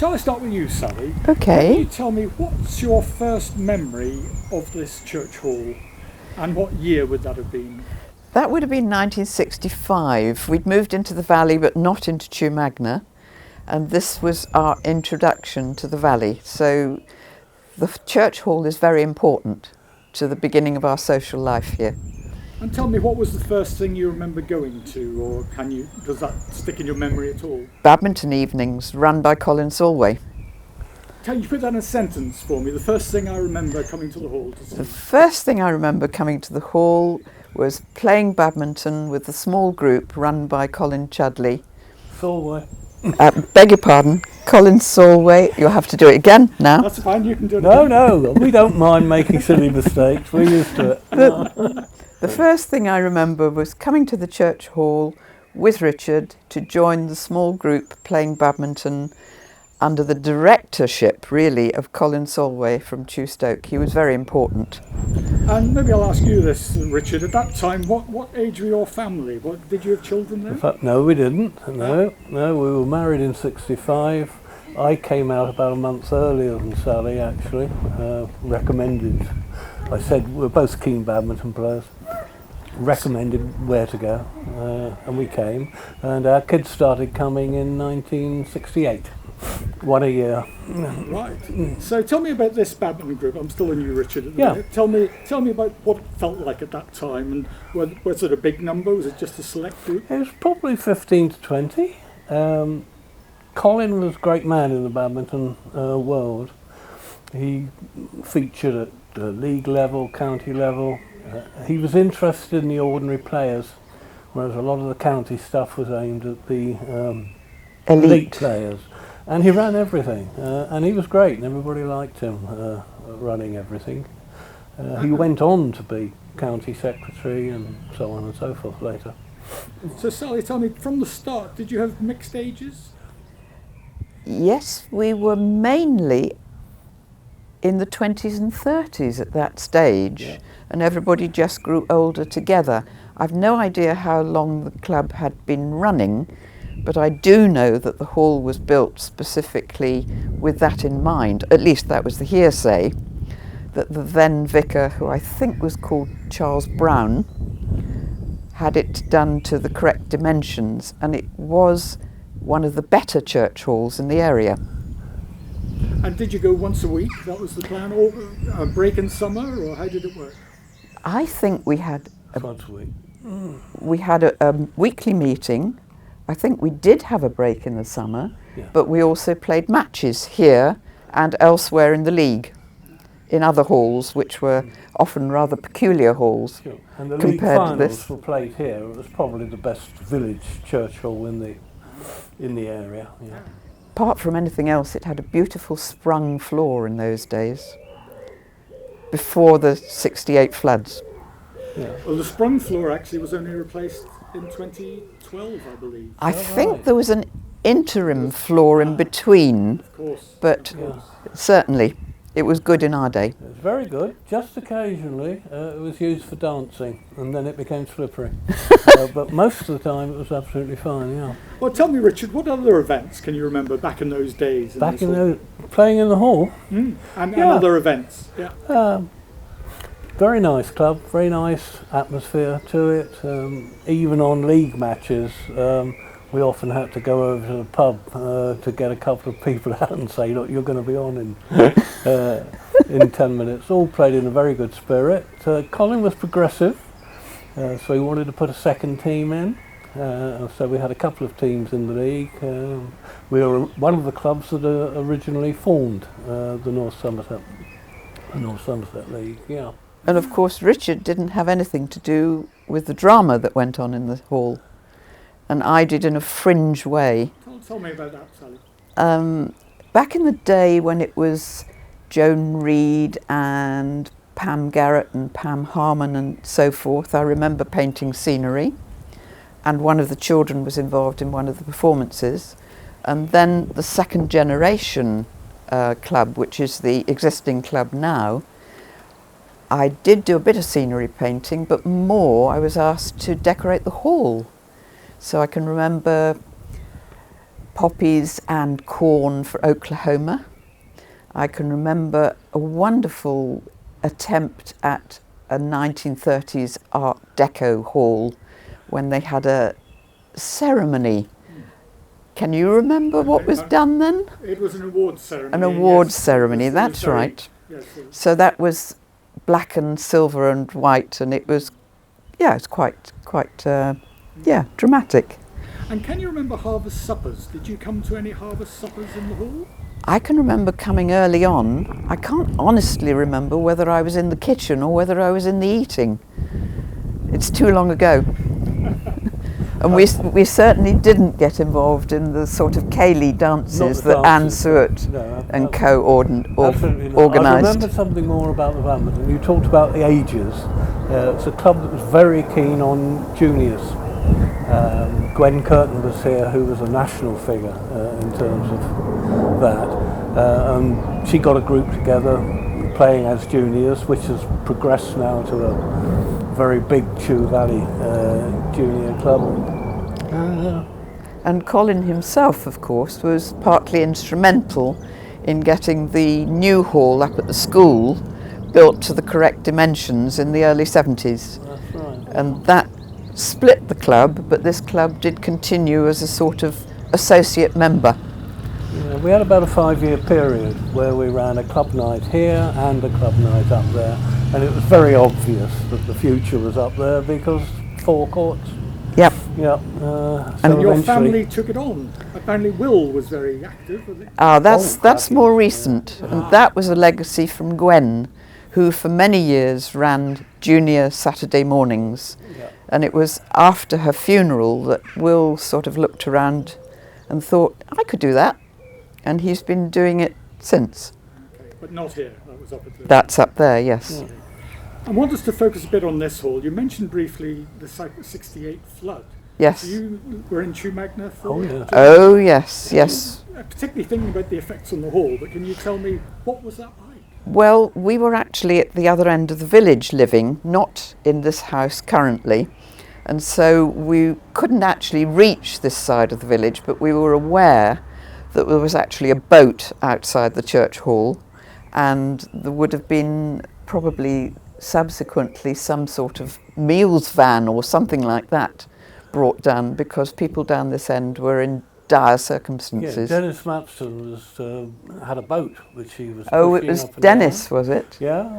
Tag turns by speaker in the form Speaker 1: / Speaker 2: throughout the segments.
Speaker 1: Shall I start with you, Sally?
Speaker 2: Okay.
Speaker 1: Can you tell me what's your first memory of this church hall and what year would that have been?
Speaker 2: That would have been 1965. We'd moved into the valley but not into Magna, and this was our introduction to the valley. So the church hall is very important to the beginning of our social life here.
Speaker 1: And tell me, what was the first thing you remember going to, or does that stick in your memory at all?
Speaker 2: Badminton evenings run by Colin Solway.
Speaker 1: Can you put that in a sentence for me? The first thing I remember coming to the hall to see.
Speaker 2: The first thing I remember coming to the hall was playing badminton with a small group run by Colin Chudley.
Speaker 3: Solway.
Speaker 2: Beg your pardon, Colin Solway. You'll have to do it again now.
Speaker 1: That's fine, you can do it
Speaker 3: No, we don't mind making silly mistakes. We're used to it.
Speaker 2: The first thing I remember was coming to the church hall with Richard to join the small group playing badminton under the directorship, really, of Colin Solway from Chewstoke. He was very important.
Speaker 1: And maybe I'll ask you this, Richard. At that time, what age were your family? Did you have children then?
Speaker 3: In fact, no, we didn't. No, we were married in 65. I came out about a month earlier than Sally, actually. Recommended. I said we're both keen badminton players. Recommended where to go, and we came. And our kids started coming in 1968. One a year.
Speaker 1: Right. So tell me about this badminton group. I'm still a new Richard at the
Speaker 3: Yeah.
Speaker 1: minute. Tell me about what it felt like at that time, and was it a big number? Was it just a select group?
Speaker 3: It was probably 15 to 20. Colin was a great man in the badminton world. He featured at the league level, county level. He was interested in the ordinary players, whereas a lot of the county stuff was aimed at the elite players. And he ran everything, and he was great, and everybody liked him running everything. He went on to be county secretary and so on and so forth later.
Speaker 1: So Sally, tell me, from the start, did you have mixed ages?
Speaker 2: Yes, we were mainly in the 20s and 30s at that stage, and everybody just grew older together. I've no idea how long the club had been running, but I do know that the hall was built specifically with that in mind. At least that was the hearsay, that the then vicar, who I think was called Charles Brown, had it done to the correct dimensions, and it was one of the better church halls in the area.
Speaker 1: And did you go once a week? That was the plan, or a break in summer, or how did it work?
Speaker 2: I think we had
Speaker 3: Once a week.
Speaker 2: a weekly meeting. I think we did have a break in the summer, but we also played matches here and elsewhere in the league, in other halls, which were often rather peculiar halls.
Speaker 3: Sure. And the
Speaker 2: compared
Speaker 3: league
Speaker 2: to
Speaker 3: finals
Speaker 2: this.
Speaker 3: were played here. It was probably the best village church hall in the area. Yeah.
Speaker 2: Apart from anything else, it had a beautiful sprung floor in those days, before the 68 floods.
Speaker 3: Yeah.
Speaker 1: Well, the sprung floor actually was only replaced in 2012, I believe.
Speaker 2: I think there was an interim floor in between,
Speaker 1: Of course.
Speaker 2: but certainly it was good in our day.
Speaker 3: It was very good. Just occasionally it was used for dancing, and then it became slippery. But most of the time it was absolutely fine, yeah.
Speaker 1: Well, tell me, Richard, what other events can you remember back in those days?
Speaker 3: Back in playing in the hall.
Speaker 1: And other events, yeah.
Speaker 3: Very nice club, very nice atmosphere to it. Even on league matches, we often had to go over to the pub to get a couple of people out and say, look, you're going to be on in 10 minutes. All played in a very good spirit. Colin was progressive, so he wanted to put a second team in. So we had a couple of teams in the league. We were one of the clubs that originally formed the North Somerset League, yeah.
Speaker 2: And of course Richard didn't have anything to do with the drama that went on in the hall, and I did in a fringe way.
Speaker 1: Tell me about that, Sally.
Speaker 2: Back in the day when it was Joan Reed and Pam Garrett and Pam Harmon and so forth, I remember painting scenery, and one of the children was involved in one of the performances. And then the second generation club, which is the existing club now, I did do a bit of scenery painting, but more I was asked to decorate the hall. So I can remember poppies and corn for Oklahoma. I can remember a wonderful attempt at a 1930s Art Deco hall when they had a ceremony. Can you remember what was done then?
Speaker 1: It was an awards ceremony.
Speaker 2: An awards
Speaker 1: yes.
Speaker 2: ceremony,
Speaker 1: It was
Speaker 2: that's
Speaker 1: very-
Speaker 2: right.
Speaker 1: Yes, it was-
Speaker 2: So that was black and silver and white, and it was, yeah, it's quite, dramatic.
Speaker 1: And can you remember harvest suppers? Did you come to any harvest suppers in the hall?
Speaker 2: I can remember coming early on. I can't honestly remember whether I was in the kitchen or whether I was in the eating. It's too long ago. And we certainly didn't get involved in the sort of ceilidh dances that Anne Seward and co
Speaker 3: Absolutely not. I
Speaker 2: organised.
Speaker 3: remember something more about the badminton. You talked about the ages. It's a club that was very keen on juniors. Gwen Curtin was here, who was a national figure in terms of that. She got a group together playing as juniors, which has progressed now to a very big Chew Valley junior club.
Speaker 2: And Colin himself, of course, was partly instrumental in getting the new hall up at the school built to the correct dimensions in the early 70s.
Speaker 3: That's right.
Speaker 2: And that split the club, but this club did continue as a sort of associate member.
Speaker 3: Yeah, we had about a 5-year period where we ran a club night here and a club night up there, and it was very obvious that the future was up there because 4 courts.
Speaker 2: Yep.
Speaker 3: Yeah.
Speaker 1: And your family took it on. Apparently Will was very active, was it?
Speaker 2: That's more recent, and that was a legacy from Gwen, who for many years ran junior Saturday mornings.
Speaker 3: Yeah.
Speaker 2: And it was after her funeral that Will sort of looked around and thought, I could do that. And he's been doing it since.
Speaker 1: Okay, but not here. That was up at the...
Speaker 2: That's up there, yes.
Speaker 3: Yeah.
Speaker 1: I want us to focus a bit on this hall. You mentioned briefly the 68 flood.
Speaker 2: Yes.
Speaker 1: So you were in Chew Magna for...
Speaker 3: Oh, yeah.
Speaker 2: Oh, yes, yes.
Speaker 1: Particularly thinking about the effects on the hall, but can you tell me what was that like?
Speaker 2: Well, we were actually at the other end of the village living, not in this house currently. And so we couldn't actually reach this side of the village, but we were aware that there was actually a boat outside the church hall, and there would have been probably subsequently some sort of meals van or something like that brought down, because people down this end were in dire
Speaker 3: Yeah,
Speaker 2: circumstances.
Speaker 3: Dennis Mapston was, had a boat which he was
Speaker 2: Oh, it
Speaker 3: pushing
Speaker 2: was
Speaker 3: up and
Speaker 2: Dennis,
Speaker 3: down.
Speaker 2: was it?
Speaker 3: Yeah,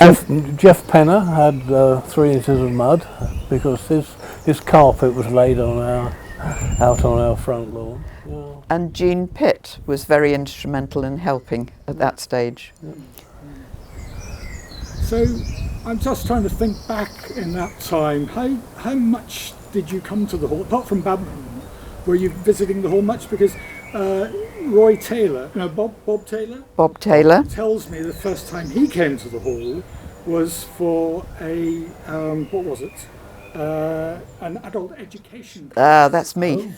Speaker 3: and Jeff Penner had 3 inches of mud because his carpet was laid on out on our front lawn. Yeah.
Speaker 2: And Jean Pitt was very instrumental in helping at that stage.
Speaker 1: So I'm just trying to think back in that time. How much did you come to the hall? Apart from badminton, were you visiting the hall much? Because Roy Taylor, no, Bob Taylor?
Speaker 2: Bob Taylor.
Speaker 1: Tells me the first time he came to the hall was for a, what was it? An adult education.
Speaker 2: That's me.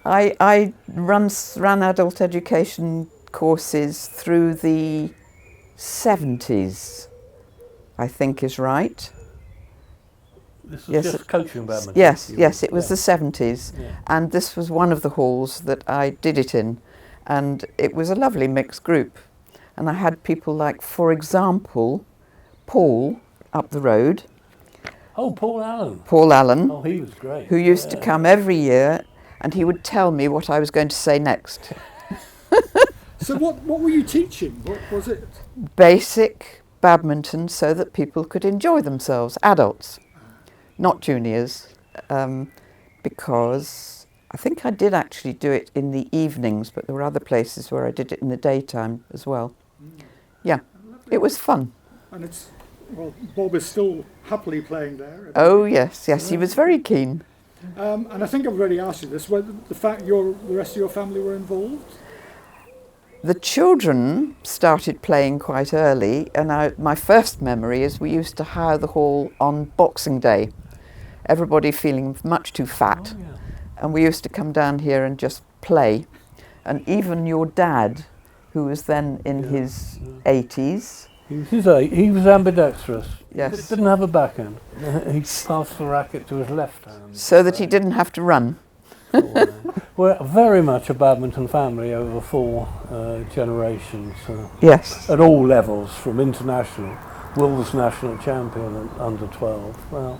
Speaker 2: I ran adult education courses through the 70s, I think is right.
Speaker 3: This was
Speaker 2: Yes,
Speaker 3: just coaching badminton.
Speaker 2: Yes, it was
Speaker 3: Yeah.
Speaker 2: the 70s.
Speaker 3: Yeah.
Speaker 2: And this was one of the halls that I did it in. And it was a lovely mixed group. And I had people like, for example, Paul up the road,
Speaker 3: Oh, Paul Allen.
Speaker 2: Paul Allen,
Speaker 3: Oh, he was great.
Speaker 2: who used to come every year, and he would tell me what I was going to say next.
Speaker 1: So what were you teaching? What was it?
Speaker 2: Basic badminton so that people could enjoy themselves, adults, not juniors, because I think I did actually do it in the evenings, but there were other places where I did it in the daytime as well. Yeah, it was fun.
Speaker 1: And it's, well, Bob is still happily playing there.
Speaker 2: Oh yes, he was very keen.
Speaker 1: And I think I've already asked you this, whether the fact the rest of your family were involved?
Speaker 2: The children started playing quite early, and my first memory is we used to hire the hall on Boxing Day, everybody feeling much too fat,
Speaker 3: Oh, yeah.
Speaker 2: and we used to come down here and just play. And even your dad, who was then in his 80s,
Speaker 3: He was ambidextrous.
Speaker 2: Yes.
Speaker 3: He didn't have a backhand. He passed the racket to his left hand.
Speaker 2: so that he didn't have to run.
Speaker 3: We're very much a badminton family over 4 generations.
Speaker 2: Yes.
Speaker 3: At all levels, from international, Wills national champion at under 12, well,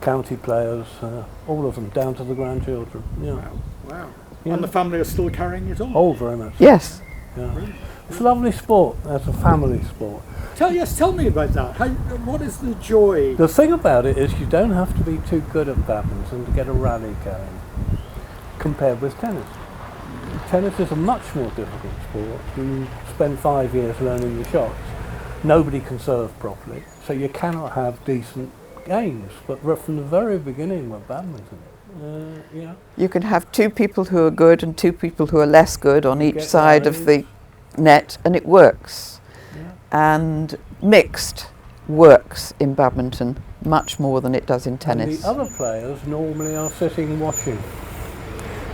Speaker 3: county players, all of them, down to the grandchildren. Yeah.
Speaker 1: Wow.
Speaker 3: Yeah.
Speaker 1: And the family are still carrying it on?
Speaker 3: Oh, very much.
Speaker 2: Yes.
Speaker 3: Yeah. It's a lovely sport. It's a family sport.
Speaker 1: Tell me about that. What is the joy?
Speaker 3: The thing about it is you don't have to be too good at badminton to get a rally going, compared with tennis. Tennis is a much more difficult sport. You spend 5 years learning the shots. Nobody can serve properly, so you cannot have decent games. But from the very beginning with badminton,
Speaker 2: You can have 2 people who are good and 2 people who are less good on each side of the net, and it works.
Speaker 3: Yeah.
Speaker 2: And mixed works in badminton much more than it does in tennis.
Speaker 3: And the other players normally are sitting watching.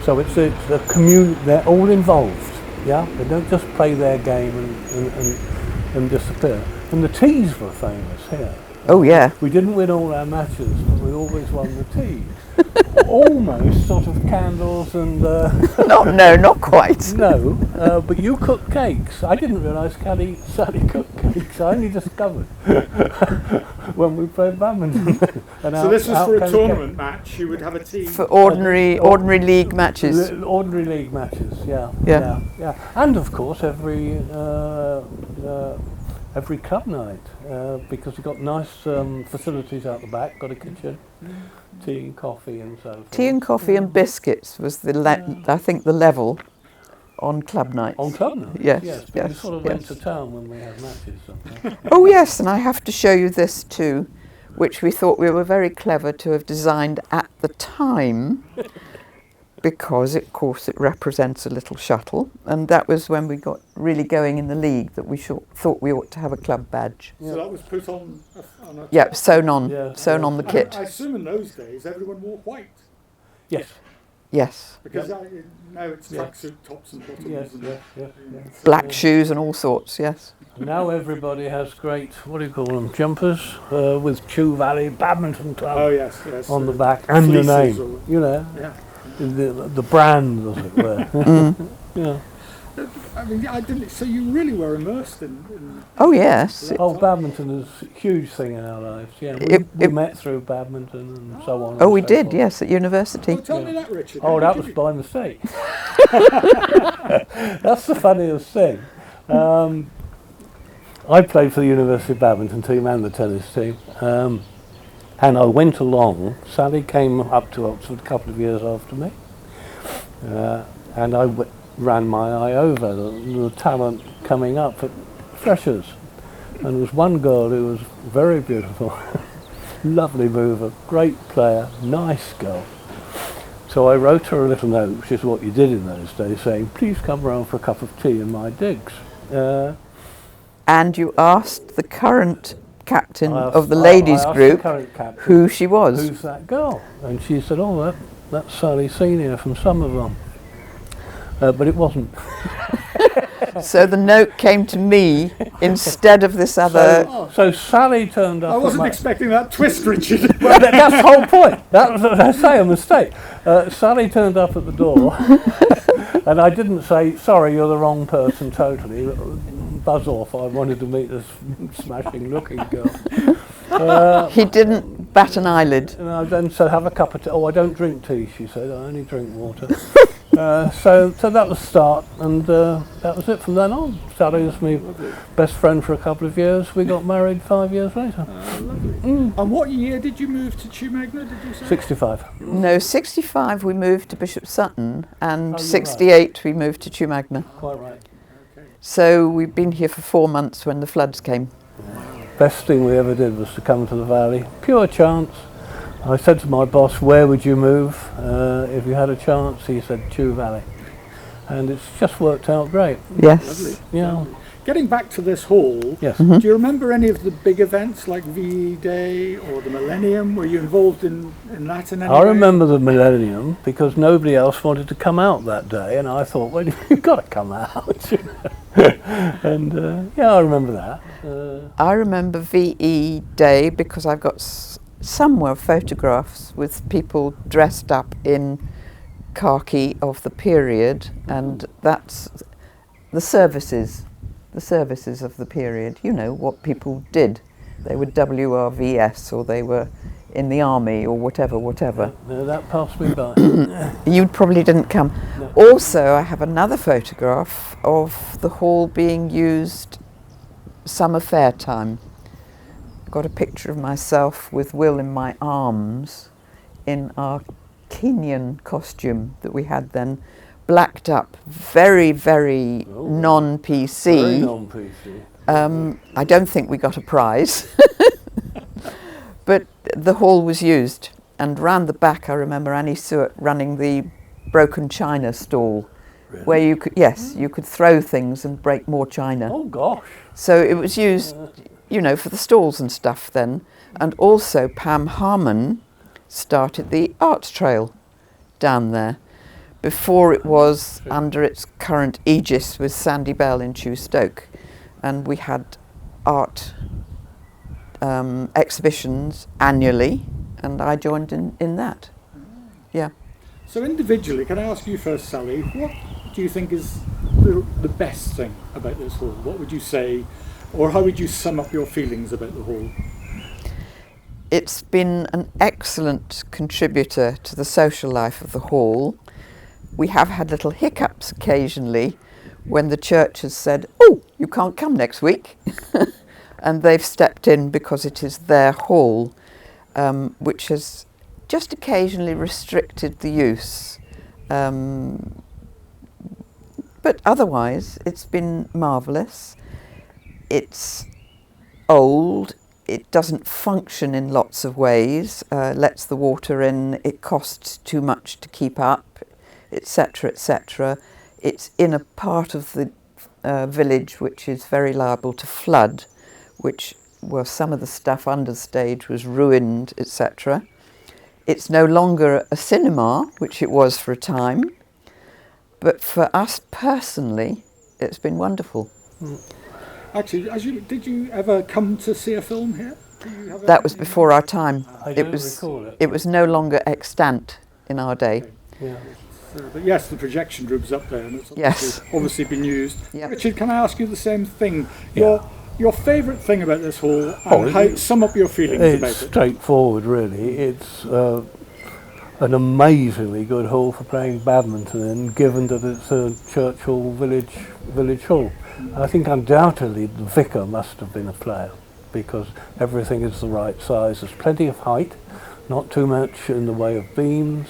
Speaker 3: So it's a community, they're all involved, yeah? They don't just play their game and disappear. And the teas were famous here.
Speaker 2: Oh yeah.
Speaker 3: We didn't win all our matches, but we always won the teas. Almost sort of candles and...
Speaker 2: Not quite.
Speaker 3: No, but you cook cakes. I didn't realise Sally cooked cakes. I only discovered when we played badminton.
Speaker 1: So this was for a tournament match, you would have a tea?
Speaker 2: For ordinary league matches.
Speaker 3: Ordinary league matches, yeah. And of course every club night, because we've got nice facilities out the back, got a kitchen, tea and coffee and so forth.
Speaker 2: Tea and coffee and biscuits was I think the level on club nights.
Speaker 3: On club nights?
Speaker 2: Yes.
Speaker 3: But we sort of went to town when we had matches.
Speaker 2: Oh yes, and I have to show you this too, which we thought we were very clever to have designed at the time, because of course it represents a little shuttle, and that was when we got really going in the league that we thought we ought to have a club badge.
Speaker 1: So that was put on a
Speaker 2: Yeah, sewn on the kit.
Speaker 1: I assume in those days everyone wore white.
Speaker 3: Yes.
Speaker 2: Yes.
Speaker 1: Because now it's tracksuit tops and bottoms.
Speaker 2: Black shoes and all sorts, yes.
Speaker 3: Now everybody has great, what do you call them, jumpers with Chew Valley Badminton Club on the back and the name, the brand, as it were. Yeah.
Speaker 1: I mean, I didn't. So you really were immersed in
Speaker 2: Oh yes.
Speaker 3: Oh, badminton is a huge thing in our lives. Yeah, we met through badminton and so on.
Speaker 2: Oh, we
Speaker 3: so
Speaker 2: did,
Speaker 3: forth.
Speaker 2: yes, at university.
Speaker 1: Oh, tell me that, Richard.
Speaker 3: Oh, that was by mistake. That's the funniest thing. I played for the university badminton team and the tennis team, and I went along. Sally came up to Oxford a couple of years after me, and I ran my eye over the talent coming up at freshers, and there was one girl who was very beautiful, lovely mover, great player, nice girl. So I wrote her a little note, which is what you did in those days, saying, please come round for a cup of tea in my digs.
Speaker 2: And you asked the current captain of the ladies group who she was.
Speaker 3: Who's that girl? And she said, oh, that's Sally Senior from Somerville. But it wasn't.
Speaker 2: So the note came to me instead of this other...
Speaker 3: So Sally turned up...
Speaker 1: I wasn't expecting that twist, Richard.
Speaker 3: Well, that's the whole point. That was, I say, a mistake. Sally turned up at the door, and I didn't say, sorry, you're the wrong person totally. Buzz off, I wanted to meet this smashing looking girl.
Speaker 2: He didn't bat an eyelid.
Speaker 3: And I then said, have a cup of tea. Oh, I don't drink tea, she said, I only drink water. So that was the start, and that was it from then on. Sally was my best friend for a couple of years. We got married 5 years later.
Speaker 1: And what year did you move to Chew Magna, did you say?
Speaker 3: 65.
Speaker 2: No, 65 we moved to Bishop Sutton, and 68 we moved to Chew Magna.
Speaker 3: Quite right.
Speaker 2: So we've been here for 4 months when the floods came.
Speaker 3: Best thing we ever did was to come to the valley. Pure chance. I said to my boss, where would you move if you had a chance? He said, Chew Valley. And it's just worked out great.
Speaker 2: Yes.
Speaker 1: Lovely.
Speaker 3: Yeah.
Speaker 1: Getting back to this hall,
Speaker 3: Yes.
Speaker 1: do you remember any of the big events like VE Day or the Millennium? Were you involved in that in any way?
Speaker 3: I remember the Millennium because nobody else wanted to come out that day, and I thought, well, you've got to come out. And yeah, I remember that.
Speaker 2: I remember VE Day because I've got somewhere photographs with people dressed up in khaki of the period, and that's the services of the period. You know, what people did. They were WRVS, or they were in the army, or whatever.
Speaker 3: No, that passed me by.
Speaker 2: You probably didn't come.
Speaker 3: No.
Speaker 2: Also, I have another photograph of the hall being used summer fair time. Got a picture of myself with Will in my arms in our Kenyan costume that we had then, blacked up, very, very non-PC.
Speaker 3: Very non-PC.
Speaker 2: I don't think we got a prize, but the hall was used. And round the back, I remember Annie Seward running the broken china stall,
Speaker 3: Really?
Speaker 2: where you could, yes, you could throw things and break more china.
Speaker 3: Oh gosh.
Speaker 2: So it was used, you know, for the stalls and stuff then. And also Pam Harmon started the arts trail down there before it was under its current aegis with Sandy Bell in Chewstoke. And we had art exhibitions annually, and I joined in that. Yeah.
Speaker 1: So individually, can I ask you first, Sally, what do you think is the best thing about this hall? What would you say, or how would you sum up your feelings about the hall?
Speaker 2: It's been an excellent contributor to the social life of the hall. We have had little hiccups occasionally when the church has said, "Oh, you can't come next week," and they've stepped in because it is their hall, which has just occasionally restricted the use. But otherwise, it's been marvellous. It's old. It doesn't function in lots of ways, lets the water in, it costs too much to keep up, etc., etc. It's in a part of the village which is very liable to flood, which, well, some of the stuff under the stage was ruined, etc. It's no longer a cinema, which it was for a time, but for us personally, it's been wonderful.
Speaker 1: Actually, did you ever come to see a film here?
Speaker 2: That was before our time.
Speaker 3: I don't recall it.
Speaker 2: It was no longer extant in our day.
Speaker 3: Yeah.
Speaker 1: But yes, the projection room's up there, and it's
Speaker 2: Yes.
Speaker 1: obviously been used.
Speaker 2: Yeah.
Speaker 1: Richard, can I ask you the same thing?
Speaker 3: Yeah.
Speaker 1: Your favourite thing about this hall, and sum up your feelings about
Speaker 3: It's
Speaker 1: it.
Speaker 3: straightforward, really. It's an amazingly good hall for playing badminton in, given that it's a church hall, village hall. I think undoubtedly the vicar must have been a player, because everything is the right size. There's plenty of height, not too much in the way of beams.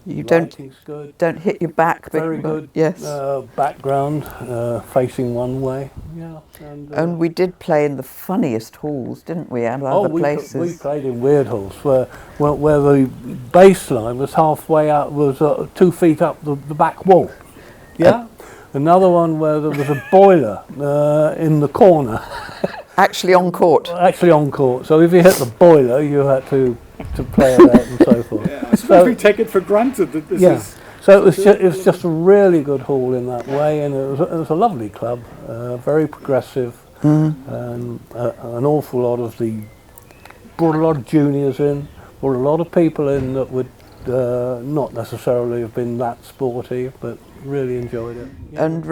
Speaker 2: You
Speaker 3: lighting's good.
Speaker 2: don't hit your back.
Speaker 3: Very good.
Speaker 2: Yes.
Speaker 3: Background facing one way. Yeah.
Speaker 2: And we did play in the funniest halls, didn't we? And other places.
Speaker 3: We played in weird halls where the bass line was halfway up, was 2 feet up the back wall. Yeah. Another one where there was a boiler in the corner.
Speaker 2: Actually on court.
Speaker 3: Actually on court. So if you hit the boiler, you had to play it out and so forth.
Speaker 1: Yeah, I suppose we take it for granted that this is...
Speaker 3: So it was just a really good hall in that way, and it was a lovely club, very progressive, and an awful lot of brought a lot of juniors in, brought a lot of people in that would not necessarily have been that sporty, but really enjoyed it. Yeah,
Speaker 2: And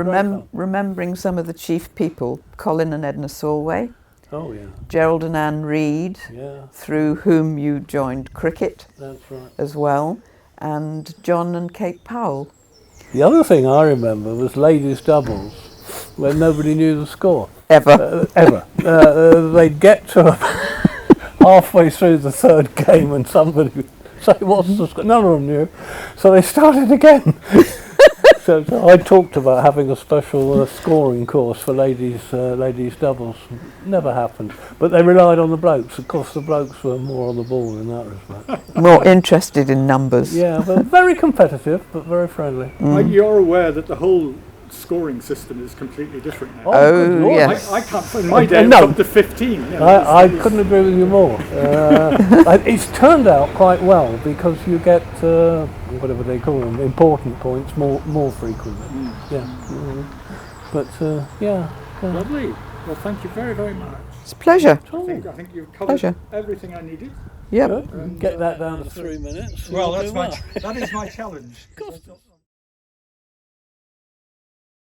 Speaker 2: remembering some of the chief people, Colin and Edna Solway,
Speaker 3: oh yeah,
Speaker 2: Gerald and Anne Reid,
Speaker 3: yeah,
Speaker 2: through whom you joined cricket
Speaker 3: that's right.
Speaker 2: as well, and John and Kate Powell.
Speaker 3: The other thing I remember was ladies' doubles, where nobody knew the score.
Speaker 2: Ever.
Speaker 3: They'd get to halfway through the third game and somebody would say, "What's the score?" None of them knew. So they started again. So I talked about having a special scoring course for ladies doubles. Never happened. But they relied on the blokes. Of course, the blokes were more on the ball in that respect.
Speaker 2: More interested in numbers.
Speaker 3: Yeah, but very competitive, but very friendly.
Speaker 1: You're aware that the whole scoring system is completely different now.
Speaker 2: Oh,
Speaker 3: good Lord.
Speaker 2: yes.
Speaker 1: I can't find my day
Speaker 3: No.
Speaker 1: up to 15. You know,
Speaker 3: I couldn't agree with you more. It's turned out quite well because you get whatever they call them, important points more frequently. Yeah, but yeah.
Speaker 1: Lovely. Well, thank you very, very much.
Speaker 2: It's a pleasure.
Speaker 1: I think you've covered
Speaker 2: Pleasure.
Speaker 1: everything I needed.
Speaker 2: Yep.
Speaker 3: Good. Get that down to 3 minutes.
Speaker 1: Well,
Speaker 3: You'll do
Speaker 1: that is my challenge.